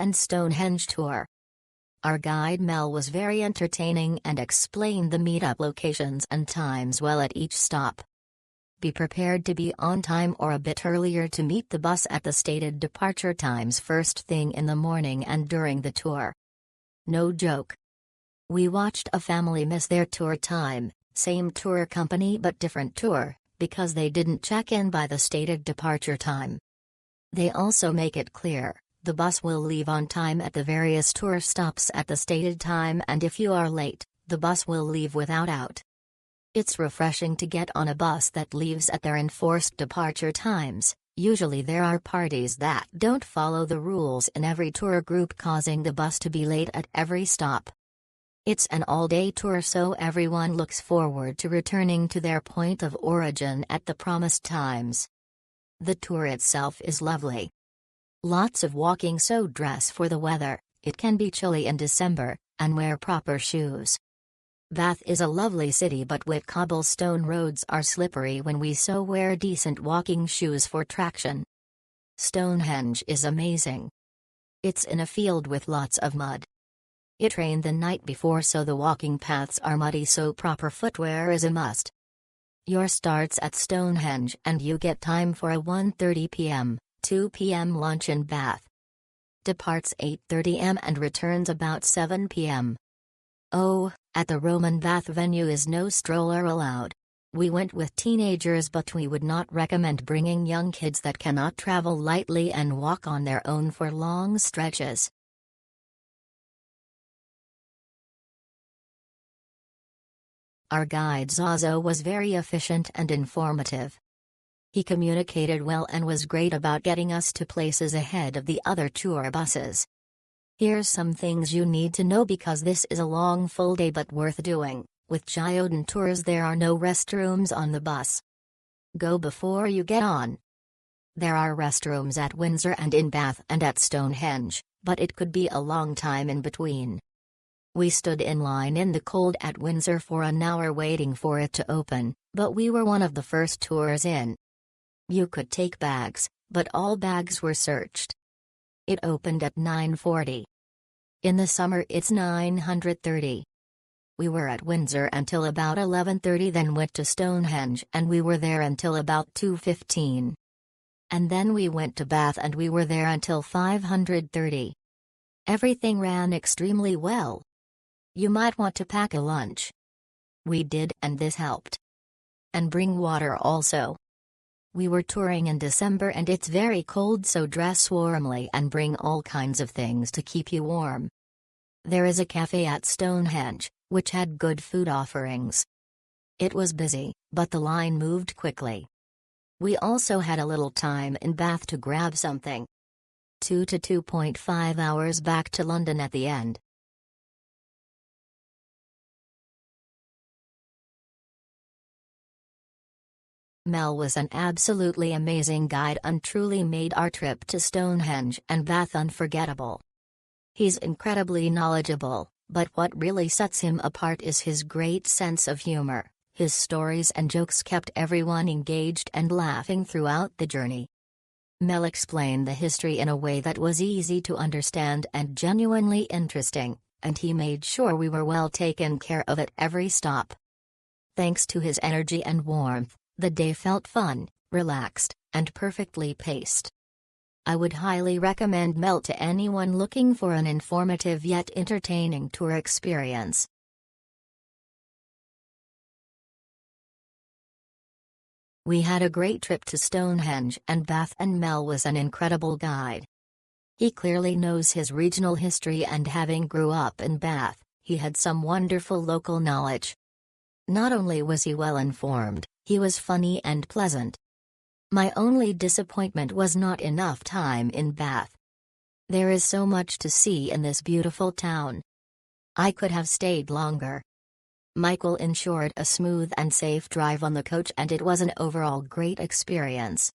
and Stonehenge tour. Our guide Mel was very entertaining and explained the meetup locations and times well at each stop. Be prepared to be on time or a bit earlier to meet the bus at the stated departure times first thing in the morning and during the tour. No joke. We watched a family miss their tour time, same tour company but different tour, because they didn't check in by the stated departure time. They also make it clear, the bus will leave on time at the various tour stops at the stated time, and if you are late, the bus will leave without out. It's refreshing to get on a bus that leaves at their enforced departure times. Usually there are parties that don't follow the rules in every tour group, causing the bus to be late at every stop. It's an all-day tour, so everyone looks forward to returning to their point of origin at the promised times. The tour itself is lovely. Lots of walking, so dress for the weather. It can be chilly in December, and wear proper shoes. Bath is a lovely city, but wet cobblestone roads are slippery when we so wear decent walking shoes for traction. Stonehenge is amazing. It's in a field with lots of mud. It rained the night before, so the walking paths are muddy, so proper footwear is a must. Your starts at Stonehenge and you get time for a 1:30 p.m., 2 p.m. lunch in Bath. Departs 8:30 am and returns about 7 p.m. Oh, at the Roman Bath venue is no stroller allowed. We went with teenagers, but we would not recommend bringing young kids that cannot travel lightly and walk on their own for long stretches. Our guide Zazo was very efficient and informative. He communicated well and was great about getting us to places ahead of the other tour buses. Here's some things you need to know, because this is a long full day but worth doing. With Georgian tours there are no restrooms on the bus. Go before you get on. There are restrooms at Windsor and in Bath and at Stonehenge, but it could be a long time in between. We stood in line in the cold at Windsor for an hour waiting for it to open, but we were one of the first tours in. You could take bags, but all bags were searched. It opened at 9:40. In the summer it's 9:30. We were at Windsor until about 11:30, then went to Stonehenge and we were there until about 2:15. And then we went to Bath and we were there until 5:30. Everything ran extremely well. You might want to pack a lunch. We did, and this helped. And bring water also. We were touring in December and it's very cold, so dress warmly and bring all kinds of things to keep you warm. There is a cafe at Stonehenge, which had good food offerings. It was busy, but the line moved quickly. We also had a little time in Bath to grab something. 2 to 2.5 hours back to London at the end. Mel was an absolutely amazing guide and truly made our trip to Stonehenge and Bath unforgettable. He's incredibly knowledgeable, but what really sets him apart is his great sense of humor. His stories and jokes kept everyone engaged and laughing throughout the journey. Mel explained the history in a way that was easy to understand and genuinely interesting, and he made sure we were well taken care of at every stop. Thanks to his energy and warmth, the day felt fun, relaxed, and perfectly paced. I would highly recommend Mel to anyone looking for an informative yet entertaining tour experience. We had a great trip to Stonehenge and Bath, and Mel was an incredible guide. He clearly knows his regional history, and having grew up in Bath, he had some wonderful local knowledge. Not only was he well informed, he was funny and pleasant. My only disappointment was not enough time in Bath. There is so much to see in this beautiful town. I could have stayed longer. Michael ensured a smooth and safe drive on the coach, and it was an overall great experience.